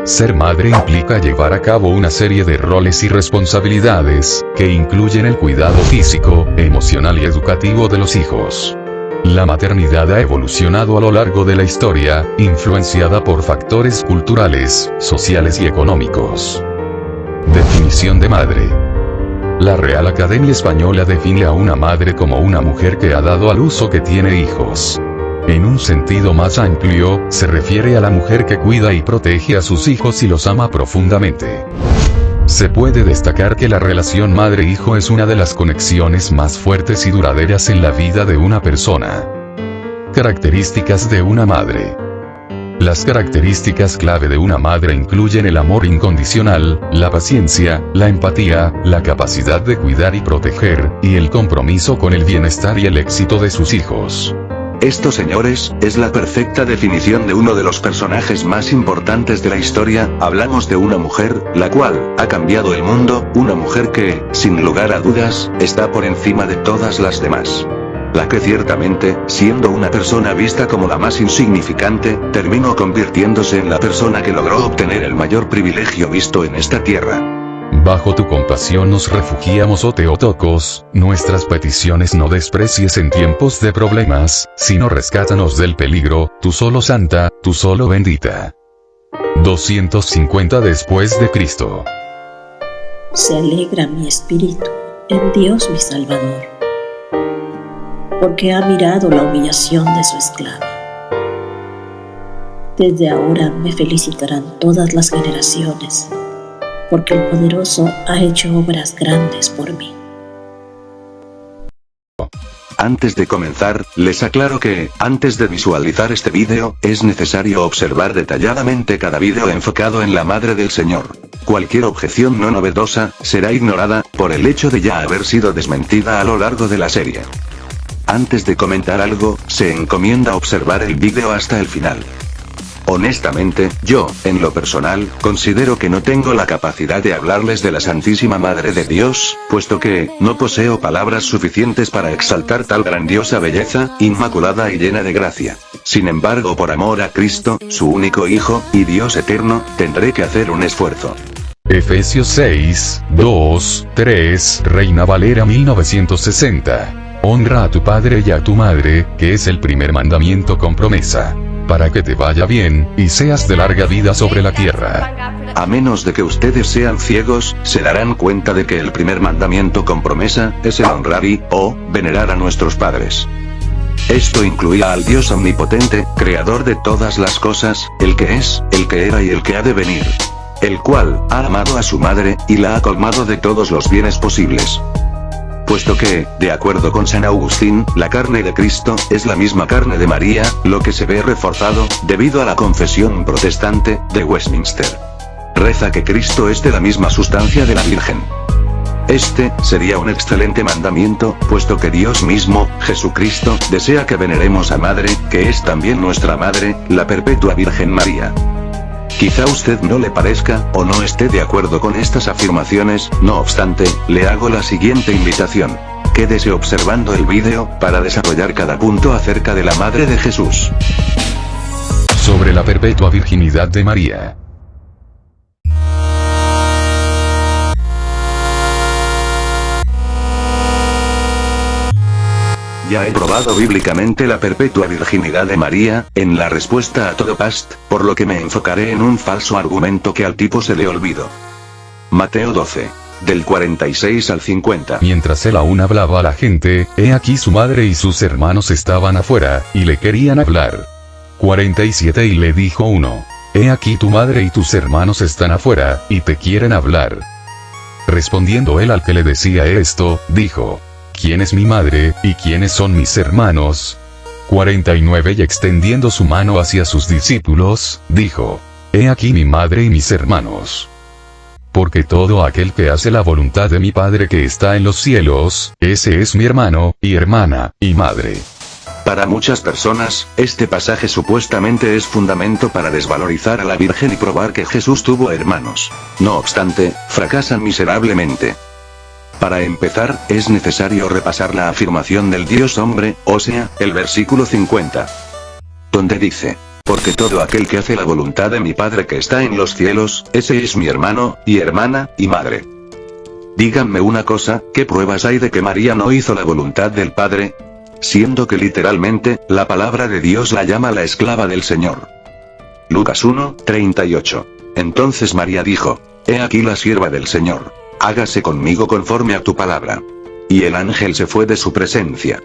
Ser madre implica llevar a cabo una serie de roles y responsabilidades, que incluyen el cuidado físico, emocional y educativo de los hijos. La maternidad ha evolucionado a lo largo de la historia, influenciada por factores culturales, sociales y económicos. Definición de madre. La Real Academia Española define a una madre como una mujer que ha dado a luz o que tiene hijos. En un sentido más amplio, se refiere a la mujer que cuida y protege a sus hijos y los ama profundamente. Se puede destacar que la relación madre-hijo es una de las conexiones más fuertes y duraderas en la vida de una persona. Características de una madre. Las características clave de una madre incluyen el amor incondicional, la paciencia, la empatía, la capacidad de cuidar y proteger, y el compromiso con el bienestar y el éxito de sus hijos. Esto, señores, es la perfecta definición de uno de los personajes más importantes de la historia. Hablamos de una mujer, la cual ha cambiado el mundo, una mujer que, sin lugar a dudas, está por encima de todas las demás. La que ciertamente, siendo una persona vista como la más insignificante, terminó convirtiéndose en la persona que logró obtener el mayor privilegio visto en esta tierra. Bajo tu compasión nos refugiamos, oh Teotocos, nuestras peticiones no desprecies en tiempos de problemas, sino rescátanos del peligro, tú solo santa, tú solo bendita. 250 después de Cristo. Se alegra mi espíritu en Dios mi Salvador, porque ha mirado la humillación de su esclava. Desde ahora me felicitarán todas las generaciones, porque el Poderoso ha hecho obras grandes por mí. Antes de comenzar, les aclaro que, antes de visualizar este vídeo, es necesario observar detalladamente cada vídeo enfocado en la Madre del Señor. Cualquier objeción no novedosa, será ignorada, por el hecho de ya haber sido desmentida a lo largo de la serie. Antes de comentar algo, se encomienda observar el vídeo hasta el final. Honestamente, yo, en lo personal, considero que no tengo la capacidad de hablarles de la Santísima Madre de Dios, puesto que, no poseo palabras suficientes para exaltar tal grandiosa belleza, inmaculada y llena de gracia. Sin embargo, por amor a Cristo, su único Hijo, y Dios eterno, tendré que hacer un esfuerzo. Efesios 6, 2, 3, Reina Valera 1960. Honra a tu padre y a tu madre, que es el primer mandamiento con promesa, para que te vaya bien, y seas de larga vida sobre la tierra. A menos de que ustedes sean ciegos, se darán cuenta de que el primer mandamiento con promesa, es el honrar y, o, venerar a nuestros padres. Esto incluía al Dios omnipotente, creador de todas las cosas, el que es, el que era y el que ha de venir. El cual, ha amado a su madre, y la ha colmado de todos los bienes posibles. Puesto que, de acuerdo con San Agustín, la carne de Cristo, es la misma carne de María, lo que se ve reforzado, debido a la confesión protestante, de Westminster. Reza que Cristo es de la misma sustancia de la Virgen. Este, sería un excelente mandamiento, puesto que Dios mismo, Jesucristo, desea que veneremos a Madre, que es también nuestra Madre, la Perpetua Virgen María. Quizá usted no le parezca, o no esté de acuerdo con estas afirmaciones, no obstante, le hago la siguiente invitación. Quédese observando el vídeo, para desarrollar cada punto acerca de la Madre de Jesús. Sobre la perpetua virginidad de María. Ya he probado bíblicamente la perpetua virginidad de María, en la respuesta a todo past, por lo que me enfocaré en un falso argumento que al tipo se le olvidó. Mateo 12. Del 46 al 50. Mientras él aún hablaba a la gente, he aquí su madre y sus hermanos estaban afuera, y le querían hablar. 47 Y le dijo uno: He aquí tu madre y tus hermanos están afuera, y te quieren hablar. Respondiendo él al que le decía esto, dijo: ¿Quién es mi madre, y quiénes son mis hermanos? 49 Y extendiendo su mano hacia sus discípulos, dijo: He aquí mi madre y mis hermanos. Porque todo aquel que hace la voluntad de mi Padre que está en los cielos, ese es mi hermano, y hermana, y madre. Para muchas personas, este pasaje supuestamente es fundamento para desvalorizar a la Virgen y probar que Jesús tuvo hermanos. No obstante, fracasan miserablemente. Para empezar, es necesario repasar la afirmación del Dios hombre, o sea, el versículo 50. Donde dice: Porque todo aquel que hace la voluntad de mi Padre que está en los cielos, ese es mi hermano, y hermana, y madre. Díganme una cosa, ¿qué pruebas hay de que María no hizo la voluntad del Padre? Siendo que literalmente, la palabra de Dios la llama la esclava del Señor. Lucas 1:38. Entonces María dijo: He aquí la sierva del Señor. Hágase conmigo conforme a tu palabra. Y el ángel se fue de su presencia.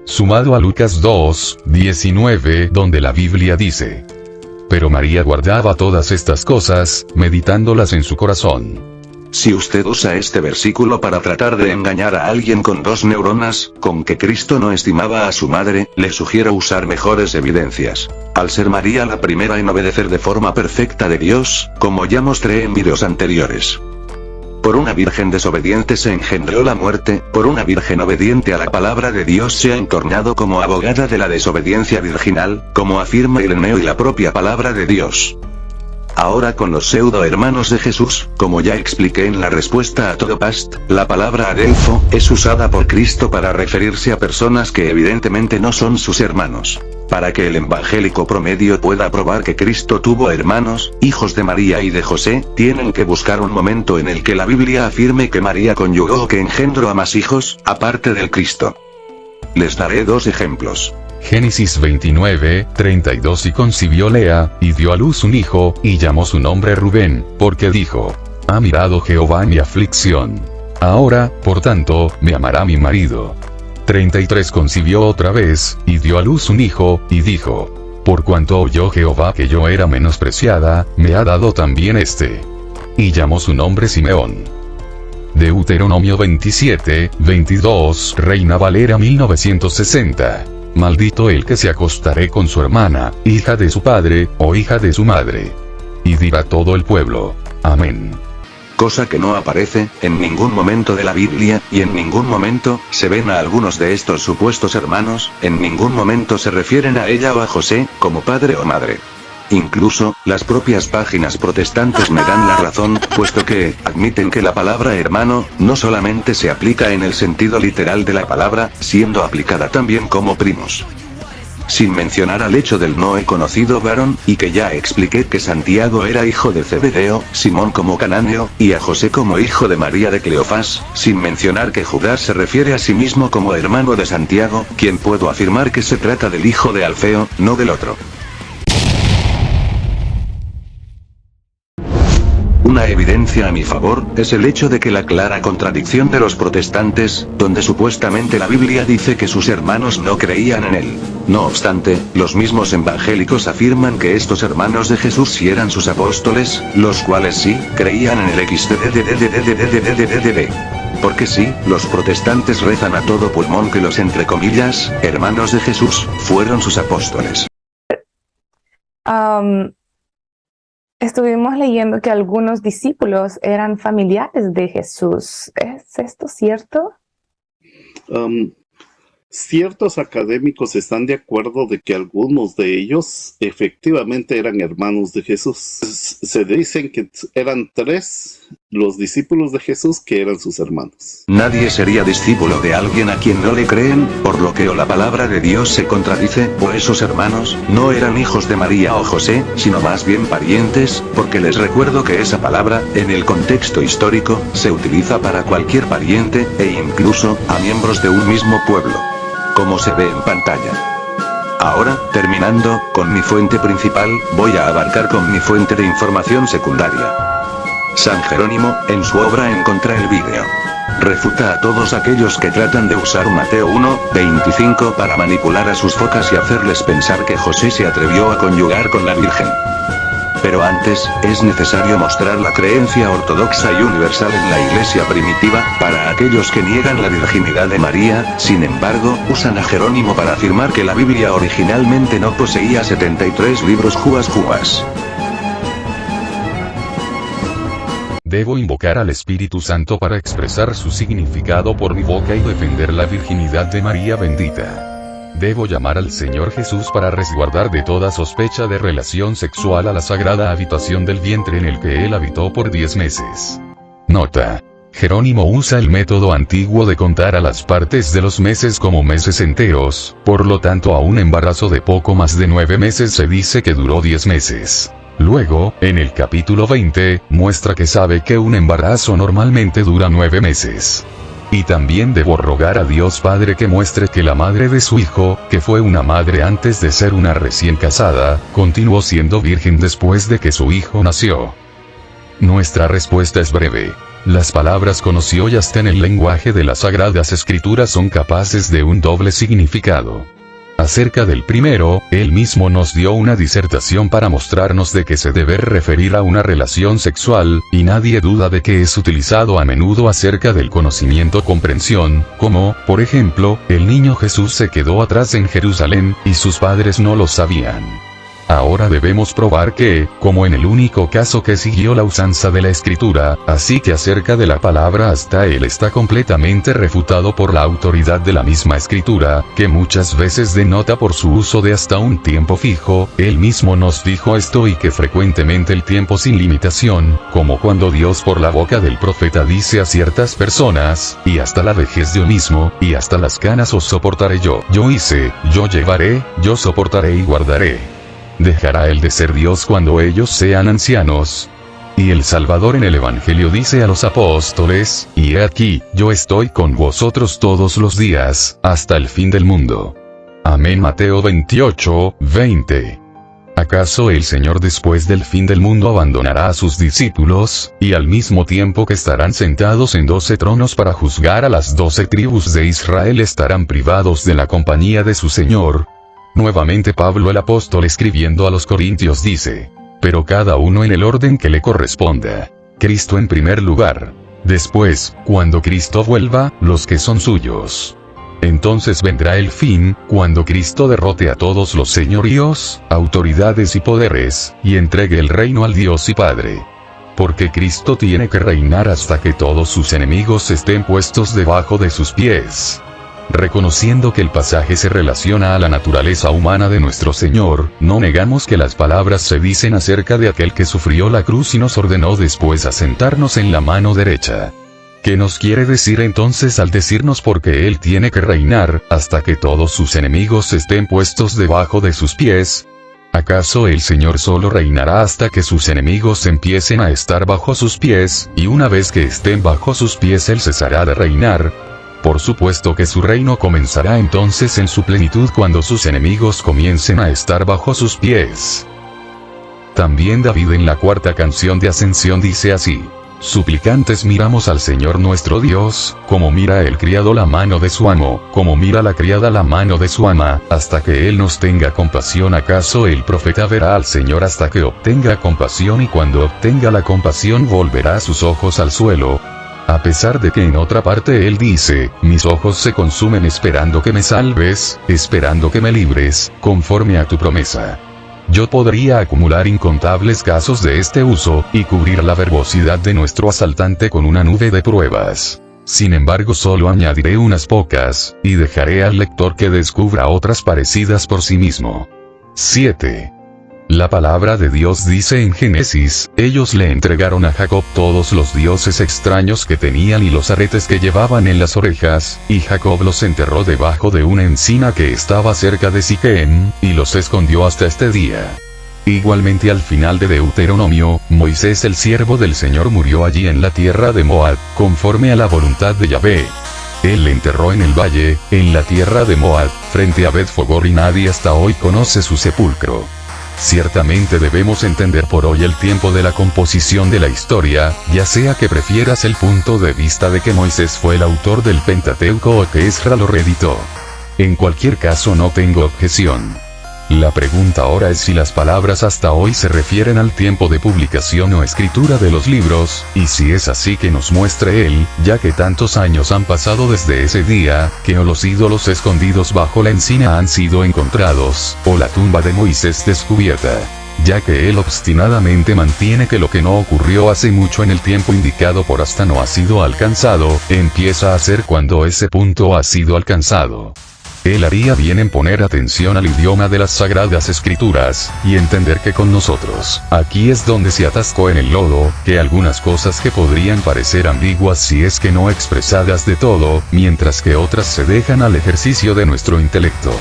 Sumado a Lucas 2:19, donde la Biblia dice: Pero María guardaba todas estas cosas, meditándolas en su corazón. Si usted usa este versículo para tratar de engañar a alguien con 2 neuronas, con que Cristo no estimaba a su madre, le sugiero usar mejores evidencias. Al ser María la primera en obedecer de forma perfecta de Dios, como ya mostré en videos anteriores. Por una virgen desobediente se engendró la muerte, por una virgen obediente a la palabra de Dios se ha encarnado como abogada de la desobediencia virginal, como afirma Ireneo y la propia palabra de Dios. Ahora con los pseudo hermanos de Jesús, como ya expliqué en la respuesta a todo past, la palabra adelfo, es usada por Cristo para referirse a personas que evidentemente no son sus hermanos. Para que el evangélico promedio pueda probar que Cristo tuvo hermanos, hijos de María y de José, tienen que buscar un momento en el que la Biblia afirme que María conyugó o que engendró a más hijos, aparte del Cristo. Les daré 2 ejemplos. Génesis 29:32 Y concibió Lea, y dio a luz un hijo, y llamó su nombre Rubén, porque dijo: Ha mirado Jehová mi aflicción. Ahora, por tanto, me amará mi marido. 33 Concibió otra vez, y dio a luz un hijo, y dijo: Por cuanto oyó Jehová que yo era menospreciada, me ha dado también este. Y llamó su nombre Simeón. Deuteronomio 27:22 Reina Valera 1960. Maldito el que se acostaré con su hermana, hija de su padre, o hija de su madre. Y dirá todo el pueblo: Amén. Cosa que no aparece, en ningún momento de la Biblia, y en ningún momento, se ven a algunos de estos supuestos hermanos, en ningún momento se refieren a ella o a José, como padre o madre. Incluso, las propias páginas protestantes me dan la razón, puesto que, admiten que la palabra hermano, no solamente se aplica en el sentido literal de la palabra, siendo aplicada también como primos. Sin mencionar al hecho del no he conocido varón, y que ya expliqué que Santiago era hijo de Zebedeo, Simón como cananeo, y a José como hijo de María de Cleofás, sin mencionar que Judas se refiere a sí mismo como hermano de Santiago, quien puedo afirmar que se trata del hijo de Alfeo, no del otro. Una evidencia a mi favor, es el hecho de que la clara contradicción de los protestantes, donde supuestamente la Biblia dice que sus hermanos no creían en él. No obstante, los mismos evangélicos afirman que estos hermanos de Jesús sí eran sus apóstoles, los cuales sí, creían en el XDDDDDDDDDDD. Porque sí, los protestantes rezan a todo pulmón que los entre comillas, hermanos de Jesús, fueron sus apóstoles. Estuvimos leyendo que algunos discípulos eran familiares de Jesús. ¿Es esto cierto? Ciertos académicos están de acuerdo de que algunos de ellos efectivamente eran hermanos de Jesús. Se dicen que eran 3 los discípulos de Jesús que eran sus hermanos. Nadie sería discípulo de alguien a quien no le creen, por lo que o la palabra de Dios se contradice, o esos hermanos no eran hijos de María o José, sino más bien parientes, porque les recuerdo que esa palabra, en el contexto histórico, se utiliza para cualquier pariente, e incluso, a miembros de un mismo pueblo. Como se ve en pantalla. Ahora, terminando, con mi fuente principal, voy a abarcar con mi fuente de información secundaria. San Jerónimo, en su obra En contra el vídeo, refuta a todos aquellos que tratan de usar Mateo 1:25 para manipular a sus focas y hacerles pensar que José se atrevió a conyugar con la Virgen. Pero antes, es necesario mostrar la creencia ortodoxa y universal en la Iglesia primitiva, para aquellos que niegan la virginidad de María, sin embargo, usan a Jerónimo para afirmar que la Biblia originalmente no poseía 73 libros juas. Debo invocar al Espíritu Santo para expresar su significado por mi boca y defender la virginidad de María bendita. Debo llamar al Señor Jesús para resguardar de toda sospecha de relación sexual a la sagrada habitación del vientre en el que Él habitó por 10 meses. Nota. Jerónimo usa el método antiguo de contar a las partes de los meses como meses enteros, por lo tanto a un embarazo de poco más de 9 meses se dice que duró 10 meses. Luego, en el capítulo 20, muestra que sabe que un embarazo normalmente dura 9 meses. Y también debo rogar a Dios Padre que muestre que la madre de su hijo, que fue una madre antes de ser una recién casada, continuó siendo virgen después de que su hijo nació. Nuestra respuesta es breve. Las palabras conoció y hasta en el lenguaje de las Sagradas Escrituras son capaces de un doble significado. Acerca del primero, él mismo nos dio una disertación para mostrarnos de que se debe referir a una relación sexual, y nadie duda de que es utilizado a menudo acerca del conocimiento-comprensión, como, por ejemplo, el niño Jesús se quedó atrás en Jerusalén, y sus padres no lo sabían. Ahora debemos probar que, como en el único caso que siguió la usanza de la Escritura, así que acerca de la palabra hasta él está completamente refutado por la autoridad de la misma Escritura, que muchas veces denota por su uso de hasta un tiempo fijo, él mismo nos dijo esto y que frecuentemente el tiempo sin limitación, como cuando Dios por la boca del profeta dice a ciertas personas, y hasta la vejez yo mismo, y hasta las canas os soportaré yo hice, yo llevaré, yo soportaré y guardaré. ¿Dejará él de ser Dios cuando ellos sean ancianos? Y el Salvador en el Evangelio dice a los apóstoles, y he aquí, yo estoy con vosotros todos los días, hasta el fin del mundo. Amén. Mateo 28:20. ¿Acaso el Señor después del fin del mundo abandonará a sus discípulos, y al mismo tiempo que estarán sentados en 12 tronos para juzgar a las 12 tribus de Israel estarán privados de la compañía de su Señor? Nuevamente Pablo el apóstol escribiendo a los Corintios dice, pero cada uno en el orden que le corresponda. Cristo en primer lugar. Después, cuando Cristo vuelva, los que son suyos. Entonces vendrá el fin, cuando Cristo derrote a todos los señoríos, autoridades y poderes, y entregue el reino al Dios y Padre. Porque Cristo tiene que reinar hasta que todos sus enemigos estén puestos debajo de sus pies. Reconociendo que el pasaje se relaciona a la naturaleza humana de nuestro Señor, no negamos que las palabras se dicen acerca de aquel que sufrió la cruz y nos ordenó después asentarnos en la mano derecha. ¿Qué nos quiere decir entonces al decirnos porque Él tiene que reinar, hasta que todos sus enemigos estén puestos debajo de sus pies? ¿Acaso el Señor solo reinará hasta que sus enemigos empiecen a estar bajo sus pies, y una vez que estén bajo sus pies Él cesará de reinar? Por supuesto que su reino comenzará entonces en su plenitud cuando sus enemigos comiencen a estar bajo sus pies. También David en la cuarta canción de Ascensión dice así: suplicantes miramos al Señor nuestro Dios, como mira el criado la mano de su amo, como mira la criada la mano de su ama, hasta que Él nos tenga compasión. ¿Acaso el profeta verá al Señor hasta que obtenga compasión, y cuando obtenga la compasión volverá sus ojos al suelo? A pesar de que en otra parte Él dice, mis ojos se consumen esperando que me salves, esperando que me libres, conforme a tu promesa. Yo podría acumular incontables casos de este uso, y cubrir la verbosidad de nuestro asaltante con una nube de pruebas. Sin embargo solo añadiré unas pocas, y dejaré al lector que descubra otras parecidas por sí mismo. 7. La palabra de Dios dice en Génesis, ellos le entregaron a Jacob todos los dioses extraños que tenían y los aretes que llevaban en las orejas, y Jacob los enterró debajo de una encina que estaba cerca de Siquem, y los escondió hasta este día. Igualmente al final de Deuteronomio, Moisés el siervo del Señor murió allí en la tierra de Moab, conforme a la voluntad de Yahvé. Él le enterró en el valle, en la tierra de Moab, frente a Bet-Fogor, y nadie hasta hoy conoce su sepulcro. Ciertamente debemos entender por hoy el tiempo de la composición de la historia, ya sea que prefieras el punto de vista de que Moisés fue el autor del Pentateuco o que Ezra lo reeditó. En cualquier caso no tengo objeción. La pregunta ahora es si las palabras hasta hoy se refieren al tiempo de publicación o escritura de los libros, y si es así que nos muestre él, ya que tantos años han pasado desde ese día, que o los ídolos escondidos bajo la encina han sido encontrados, o la tumba de Moisés descubierta. Ya que él obstinadamente mantiene que lo que no ocurrió hace mucho en el tiempo indicado por hasta no ha sido alcanzado, empieza a ser cuando ese punto ha sido alcanzado. Él haría bien en poner atención al idioma de las Sagradas Escrituras, y entender que con nosotros, aquí es donde se atascó en el lodo, que algunas cosas que podrían parecer ambiguas si es que no expresadas de todo, mientras que otras se dejan al ejercicio de nuestro intelecto.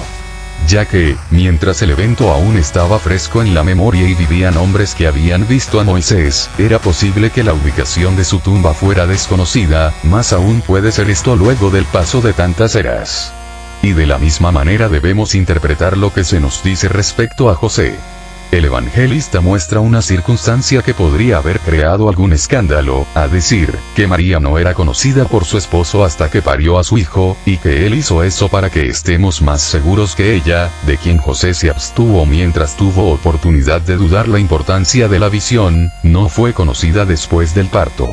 Ya que, mientras el evento aún estaba fresco en la memoria y vivían hombres que habían visto a Moisés, era posible que la ubicación de su tumba fuera desconocida, más aún puede ser esto luego del paso de tantas eras. Y de la misma manera debemos interpretar lo que se nos dice respecto a José. El evangelista muestra una circunstancia que podría haber creado algún escándalo, a decir, que María no era conocida por su esposo hasta que parió a su hijo, y que él hizo eso para que estemos más seguros que ella, de quien José se abstuvo mientras tuvo oportunidad de dudar la importancia de la visión, no fue conocida después del parto.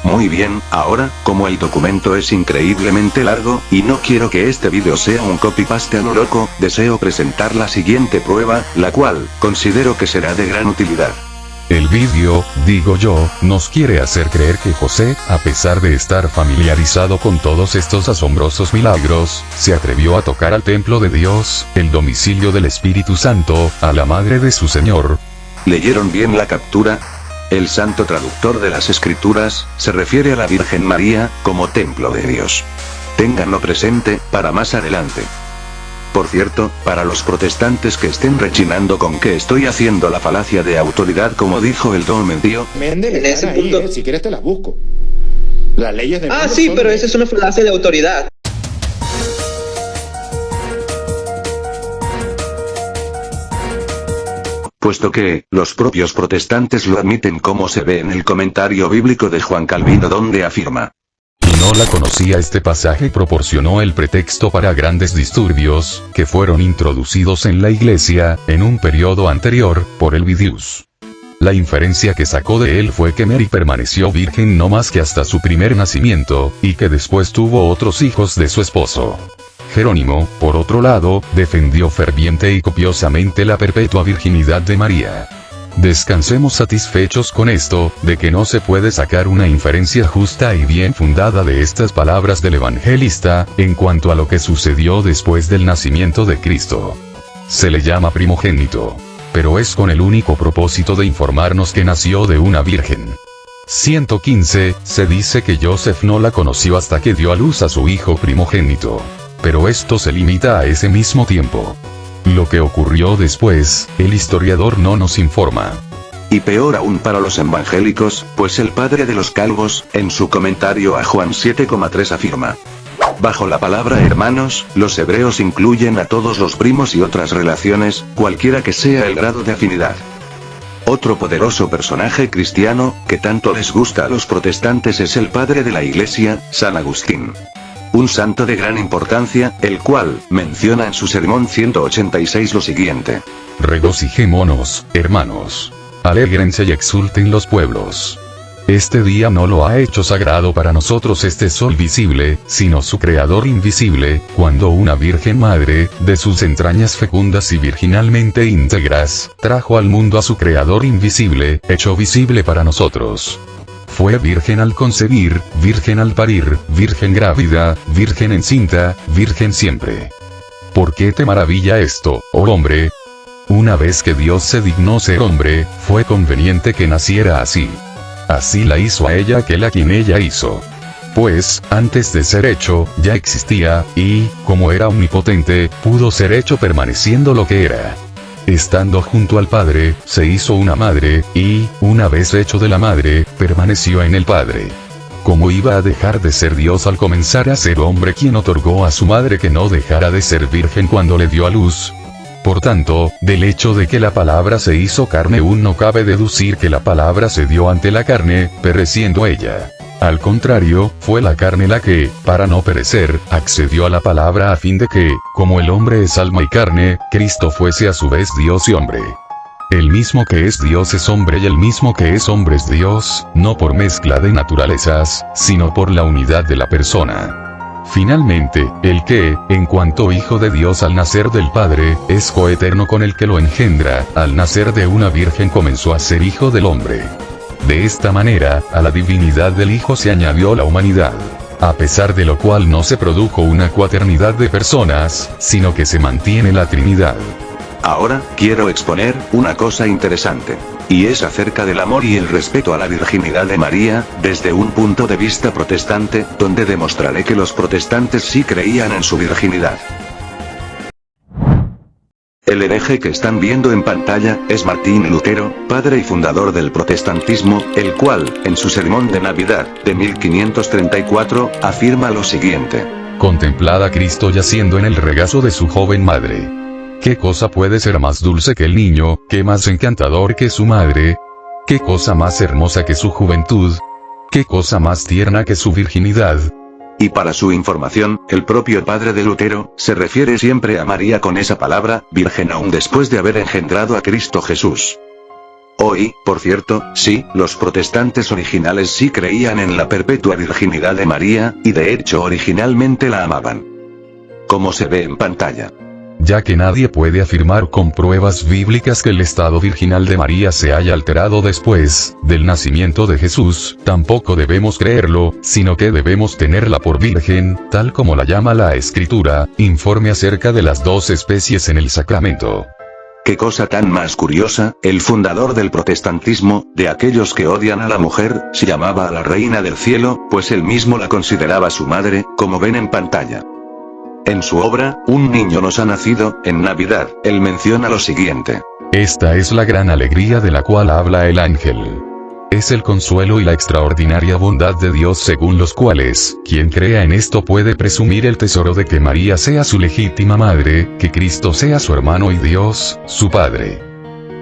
Muy bien, ahora, como el documento es increíblemente largo, y no quiero que este vídeo sea un copy-paste a lo loco, deseo presentar la siguiente prueba, la cual, considero que será de gran utilidad. El vídeo, digo yo, nos quiere hacer creer que José, a pesar de estar familiarizado con todos estos asombrosos milagros, se atrevió a tocar al templo de Dios, el domicilio del Espíritu Santo, a la madre de su Señor. ¿Leyeron bien la captura? El santo traductor de las Escrituras, se refiere a la Virgen María, como templo de Dios. Ténganlo presente, para más adelante. Por cierto, para los protestantes que estén rechinando con que estoy haciendo la falacia de autoridad como dijo el Don Mendio, en ese punto, si quieres te las busco. Las leyes del mundo sí, son pero esa es una falacia de autoridad. puesto que, los propios protestantes lo admiten como se ve en el comentario bíblico de Juan Calvino donde afirma. Y no la conocía. Este pasaje proporcionó el pretexto para grandes disturbios, que fueron introducidos en la iglesia, en un periodo anterior, por el Vidius. La inferencia que sacó de él fue que Mary permaneció virgen no más que hasta su primer nacimiento, y que después tuvo otros hijos de su esposo. Jerónimo, por otro lado, defendió ferviente y copiosamente la perpetua virginidad de María. Descansemos satisfechos con esto, de que no se puede sacar una inferencia justa y bien fundada de estas palabras del evangelista, en cuanto a lo que sucedió después del nacimiento de Cristo. Se le llama primogénito, pero es con el único propósito de informarnos que nació de una virgen. 115, se dice que Joseph no la conoció hasta que dio a luz a su hijo primogénito. Pero esto se limita a ese mismo tiempo. Lo que ocurrió después, el historiador no nos informa. Y peor aún para los evangélicos, pues el padre de los calvos, en su comentario a Juan 7,3 afirma. Bajo la palabra hermanos, los hebreos incluyen a todos los primos y otras relaciones, cualquiera que sea el grado de afinidad. Otro poderoso personaje cristiano, que tanto les gusta a los protestantes es el padre de la iglesia, San Agustín. Un santo de gran importancia, el cual, menciona en su sermón 186 lo siguiente. Regocijémonos, hermanos. Alégrense y exulten los pueblos. Este día no lo ha hecho sagrado para nosotros este sol visible, sino su creador invisible, cuando una virgen madre, de sus entrañas fecundas y virginalmente íntegras, trajo al mundo a su creador invisible, hecho visible para nosotros. Fue virgen al concebir, virgen al parir, virgen grávida, virgen encinta, virgen siempre. ¿Por qué te maravilla esto, oh hombre? Una vez que Dios se dignó ser hombre, fue conveniente que naciera así. Así la hizo a ella aquel a quien ella hizo. Pues, antes de ser hecho, ya existía, y, como era omnipotente, pudo ser hecho permaneciendo lo que era. Estando junto al Padre, se hizo una madre, y, una vez hecho de la madre, permaneció en el Padre. ¿Cómo iba a dejar de ser Dios al comenzar a ser hombre quien otorgó a su madre que no dejara de ser virgen cuando le dio a luz? Por tanto, del hecho de que la palabra se hizo carne aún no cabe deducir que la palabra se dio ante la carne, pereciendo ella. Al contrario, fue la carne la que, para no perecer, accedió a la palabra a fin de que, como el hombre es alma y carne, Cristo fuese a su vez Dios y hombre. El mismo que es Dios es hombre y el mismo que es hombre es Dios, no por mezcla de naturalezas, sino por la unidad de la persona. Finalmente, el que, en cuanto hijo de Dios al nacer del Padre, es coeterno con el que lo engendra, al nacer de una virgen comenzó a ser hijo del hombre. De esta manera, a la divinidad del Hijo se añadió la humanidad. a pesar de lo cual no se produjo una cuaternidad de personas, sino que se mantiene la Trinidad. Ahora, quiero exponer una cosa interesante. Y es acerca del amor y el respeto a la virginidad de María, desde un punto de vista protestante, donde demostraré que los protestantes sí creían en su virginidad. El hereje que están viendo en pantalla, es Martín Lutero, padre y fundador del protestantismo, el cual, en su sermón de Navidad, de 1534, afirma lo siguiente. Contemplad a Cristo yaciendo en el regazo de su joven madre. ¿Qué cosa puede ser más dulce que el niño, qué más encantador que su madre? ¿Qué cosa más hermosa que su juventud? ¿Qué cosa más tierna que su virginidad? Y para su información, el propio padre de Lutero, se refiere siempre a María con esa palabra, virgen aún después de haber engendrado a Cristo Jesús. Hoy, por cierto, sí, los protestantes originales sí creían en la perpetua virginidad de María, y de hecho originalmente la amaban. Como se ve en pantalla. Ya que nadie puede afirmar con pruebas bíblicas que el estado virginal de María se haya alterado después del nacimiento de Jesús, tampoco debemos creerlo, sino que debemos tenerla por virgen, tal como la llama la Escritura, informe acerca de las dos especies en el sacramento. Qué cosa tan más curiosa, el fundador del protestantismo, de aquellos que odian a la mujer, se llamaba a la Reina del Cielo, pues él mismo la consideraba su madre, como ven en pantalla. En su obra, Un niño nos ha nacido, en Navidad, él menciona lo siguiente. Esta es la gran alegría de la cual habla el ángel. Es el consuelo y la extraordinaria bondad de Dios según los cuales, quien crea en esto puede presumir el tesoro de que María sea su legítima madre, que Cristo sea su hermano y Dios, su Padre.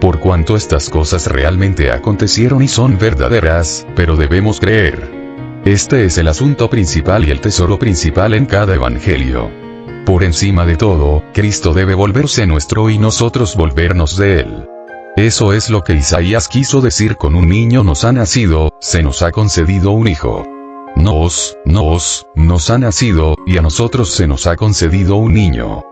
Por cuanto estas cosas realmente acontecieron y son verdaderas, pero debemos creer. Este es el asunto principal y el tesoro principal en cada evangelio. Por encima de todo, Cristo debe volverse nuestro y nosotros volvernos de Él. Eso es lo que Isaías quiso decir con un niño nos ha nacido, se nos ha concedido un hijo. Nos ha nacido, y a nosotros se nos ha concedido un niño.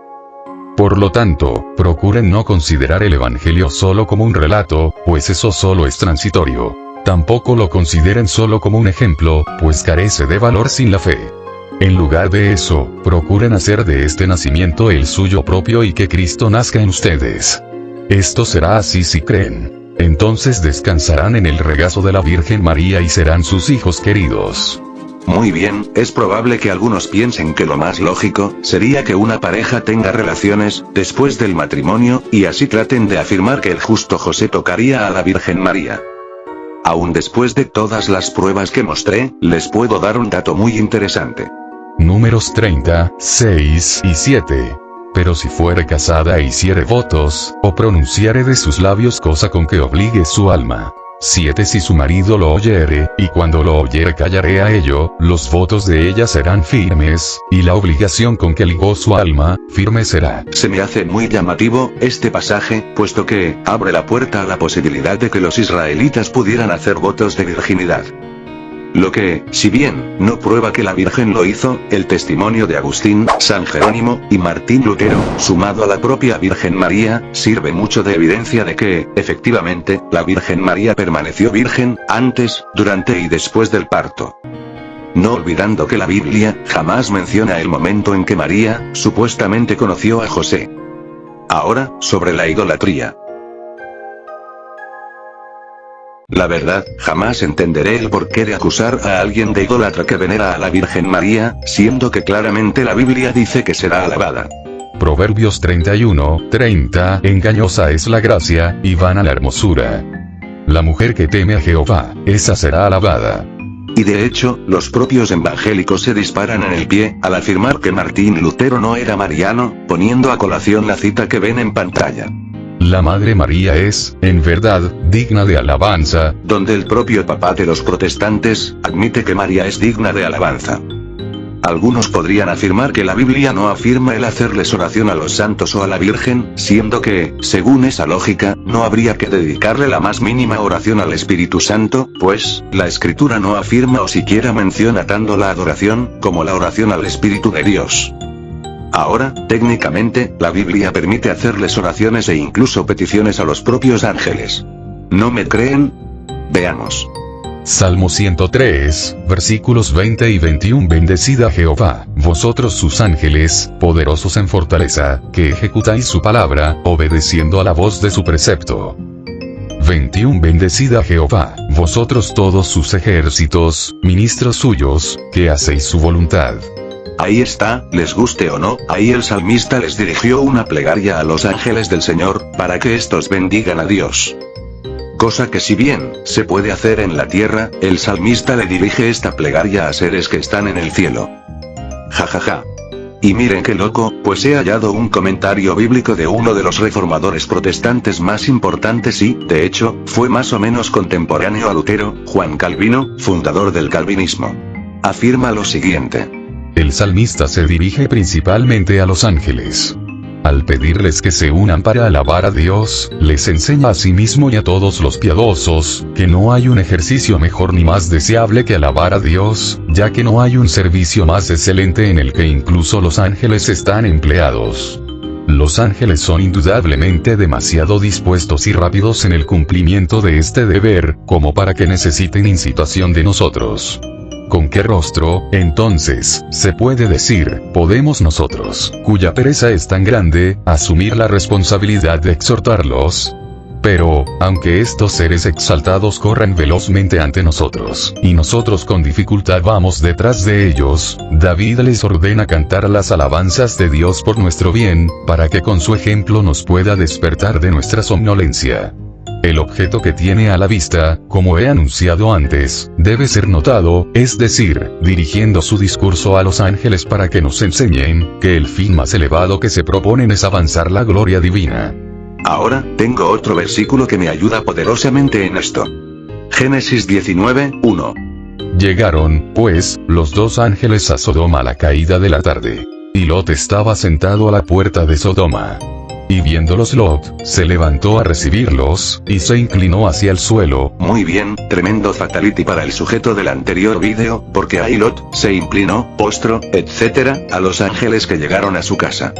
Por lo tanto, procuren no considerar el Evangelio solo como un relato, pues eso solo es transitorio. Tampoco lo consideren solo como un ejemplo, pues carece de valor sin la fe. En lugar de eso, procuren hacer de este nacimiento el suyo propio y que Cristo nazca en ustedes. Esto será así si creen. Entonces descansarán en el regazo de la Virgen María y serán sus hijos queridos. Muy bien, es probable que algunos piensen que lo más lógico, sería que una pareja tenga relaciones, después del matrimonio, y así traten de afirmar que el justo José tocaría a la Virgen María. Aún después de todas las pruebas que mostré, les puedo dar un dato muy interesante. Números 30, 6 y 7. Pero si fuere casada e hiciere votos, o pronunciare de sus labios cosa con que obligue su alma. 7 Si su marido lo oyere, y cuando lo oyere callaré a ello, los votos de ella serán firmes, y la obligación con que ligó su alma, firme será. Se me hace muy llamativo, este pasaje, puesto que, abre la puerta a la posibilidad de que los israelitas pudieran hacer votos de virginidad. Lo que, si bien, no prueba que la Virgen lo hizo, el testimonio de Agustín, San Jerónimo, y Martín Lutero, sumado a la propia Virgen María, sirve mucho de evidencia de que, efectivamente, la Virgen María permaneció virgen, antes, durante y después del parto. No olvidando que la Biblia, jamás menciona el momento en que María, supuestamente conoció a José. Ahora, sobre la idolatría. La verdad, jamás entenderé el porqué de acusar a alguien de idólatra que venera a la Virgen María, siendo que claramente la Biblia dice que será alabada. Proverbios 31:30 Engañosa es la gracia, y vana la hermosura. La mujer que teme a Jehová, esa será alabada. Y de hecho, los propios evangélicos se disparan en el pie, al afirmar que Martín Lutero no era mariano, poniendo a colación la cita que ven en pantalla. La Madre María es, en verdad, digna de alabanza, donde el propio papá de los protestantes, admite que María es digna de alabanza. Algunos podrían afirmar que la Biblia no afirma el hacerles oración a los santos o a la Virgen, siendo que, según esa lógica, no habría que dedicarle la más mínima oración al Espíritu Santo, pues, la Escritura no afirma o siquiera menciona tanto la adoración, como la oración al Espíritu de Dios. Ahora, técnicamente, la Biblia permite hacerles oraciones e incluso peticiones a los propios ángeles. ¿No me creen? Veamos. Salmo 103, versículos 20 y 21. Bendecid a Jehová, vosotros sus ángeles, poderosos en fortaleza, que ejecutáis su palabra, obedeciendo a la voz de su precepto. 21. Bendecid a Jehová, vosotros todos sus ejércitos, ministros suyos, que hacéis su voluntad. Ahí está, les guste o no, ahí el salmista les dirigió una plegaria a los ángeles del Señor, para que estos bendigan a Dios. Cosa que si bien se puede hacer en la tierra, el salmista le dirige esta plegaria a seres que están en el cielo. Jajaja. Y miren qué loco, pues he hallado un comentario bíblico de uno de los reformadores protestantes más importantes y, de hecho, fue más o menos contemporáneo a Lutero, Juan Calvino, fundador del calvinismo. Afirma lo siguiente. El salmista se dirige principalmente a los ángeles. Al pedirles que se unan para alabar a Dios, les enseña a sí mismo y a todos los piadosos, que no hay un ejercicio mejor ni más deseable que alabar a Dios, ya que no hay un servicio más excelente en el que incluso los ángeles están empleados. Los ángeles son indudablemente demasiado dispuestos y rápidos en el cumplimiento de este deber, como para que necesiten incitación de nosotros. ¿Con qué rostro, entonces, se puede decir, podemos nosotros, cuya pereza es tan grande, asumir la responsabilidad de exhortarlos? Pero, aunque estos seres exaltados corran velozmente ante nosotros, y nosotros con dificultad vamos detrás de ellos, David les ordena cantar las alabanzas de Dios por nuestro bien, para que con su ejemplo nos pueda despertar de nuestra somnolencia. El objeto que tiene a la vista, como he anunciado antes, debe ser notado, es decir, dirigiendo su discurso a los ángeles para que nos enseñen, que el fin más elevado que se proponen es avanzar la gloria divina. Ahora, tengo otro versículo que me ayuda poderosamente en esto. Génesis 19:1. Llegaron, pues, los dos ángeles a Sodoma a la caída de la tarde. Y Lot estaba sentado a la puerta de Sodoma. Y viéndolos Lot, se levantó a recibirlos, y se inclinó hacia el suelo. Muy bien, tremendo fatality para el sujeto del anterior vídeo, porque ahí Lot se inclinó, postró, etc., a los ángeles que llegaron a su casa.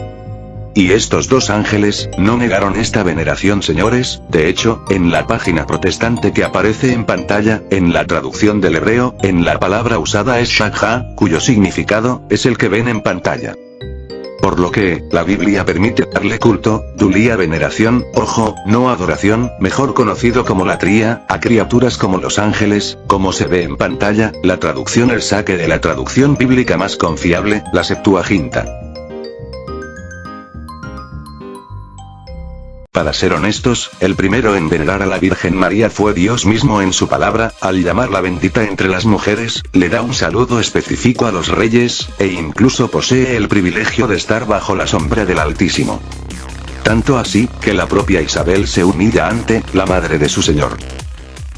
Y estos dos ángeles, no negaron esta veneración, señores. De hecho, en la página protestante que aparece en pantalla, en la traducción del hebreo, en la palabra usada es shakha, cuyo significado, es el que ven en pantalla. Por lo que, la Biblia permite darle culto, dulía veneración, ojo, no adoración, mejor conocido como latría, a criaturas como los ángeles, como se ve en pantalla, la traducción el saque de la traducción bíblica más confiable, la Septuaginta. Para ser honestos, el primero en venerar a la Virgen María fue Dios mismo en su palabra, al llamarla bendita entre las mujeres, le da un saludo específico a los reyes, e incluso posee el privilegio de estar bajo la sombra del Altísimo. Tanto así, que la propia Isabel se humilla ante la madre de su Señor.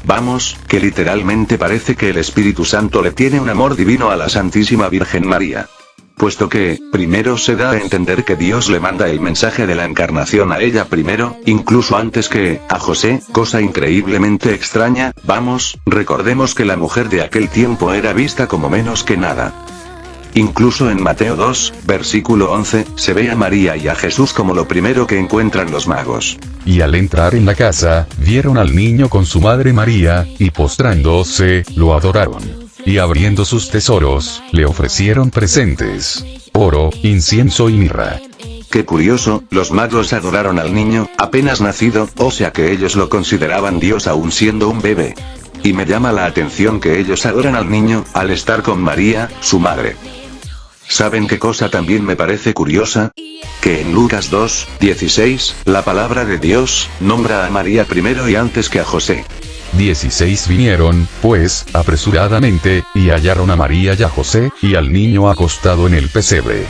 Vamos, que literalmente parece que el Espíritu Santo le tiene un amor divino a la Santísima Virgen María. Puesto que, primero se da a entender que Dios le manda el mensaje de la encarnación a ella primero, incluso antes que a José, cosa increíblemente extraña. Vamos, recordemos que la mujer de aquel tiempo era vista como menos que nada. Incluso en Mateo 2, versículo 11, se ve a María y a Jesús como lo primero que encuentran los magos. Y al entrar en la casa, vieron al niño con su madre María, y postrándose, lo adoraron. Y abriendo sus tesoros, le ofrecieron presentes: oro, incienso y mirra. Qué curioso, los magos adoraron al niño, apenas nacido, o sea que ellos lo consideraban Dios aún siendo un bebé. Y me llama la atención que ellos adoran al niño, al estar con María, su madre. ¿Saben qué cosa también me parece curiosa? Que en Lucas 2:16, la palabra de Dios, nombra a María primero y antes que a José. 16 Vinieron, pues, apresuradamente, y hallaron a María y a José, y al niño acostado en el pesebre.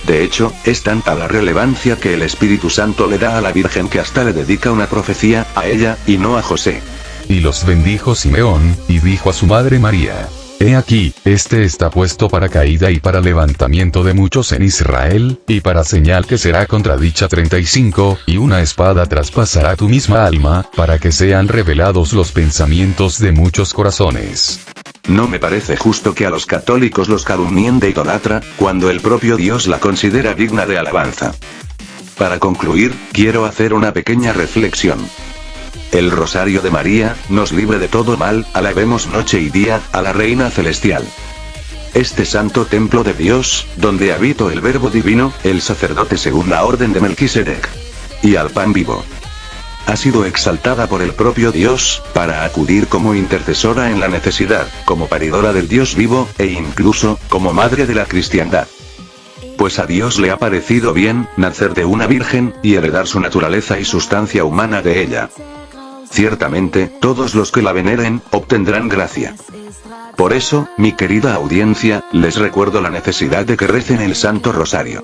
De hecho, es tanta la relevancia que el Espíritu Santo le da a la Virgen que hasta le dedica una profecía, a ella, y no a José. Y los bendijo Simeón, y dijo a su madre María: He aquí, este está puesto para caída y para levantamiento de muchos en Israel, y para señal que será contradicha. 35, y una espada traspasará tu misma alma, para que sean revelados los pensamientos de muchos corazones. No me parece justo que a los católicos los calumnien de idolatra, cuando el propio Dios la considera digna de alabanza. Para concluir, quiero hacer una pequeña reflexión. El Rosario de María, nos libre de todo mal, alabemos noche y día, a la Reina Celestial. Este santo templo de Dios, donde habitó el Verbo Divino, el sacerdote según la orden de Melquisedec. Y al pan vivo. Ha sido exaltada por el propio Dios, para acudir como intercesora en la necesidad, como paridora del Dios vivo, e incluso, como madre de la cristiandad. Pues a Dios le ha parecido bien, nacer de una virgen, y heredar su naturaleza y sustancia humana de ella. Ciertamente, todos los que la veneren, obtendrán gracia. Por eso, mi querida audiencia, les recuerdo la necesidad de que recen el Santo Rosario.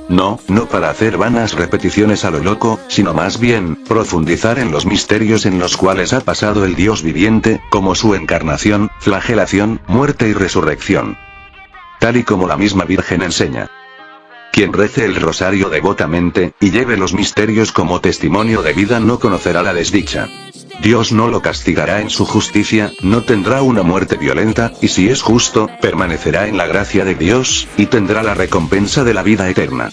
No para hacer vanas repeticiones a lo loco, sino más bien, profundizar en los misterios en los cuales ha pasado el Dios viviente, como su encarnación, flagelación, muerte y resurrección. Tal y como la misma Virgen enseña. Quien rece el rosario devotamente, y lleve los misterios como testimonio de vida no conocerá la desdicha. Dios no lo castigará en su justicia, no tendrá una muerte violenta, y si es justo, permanecerá en la gracia de Dios, y tendrá la recompensa de la vida eterna.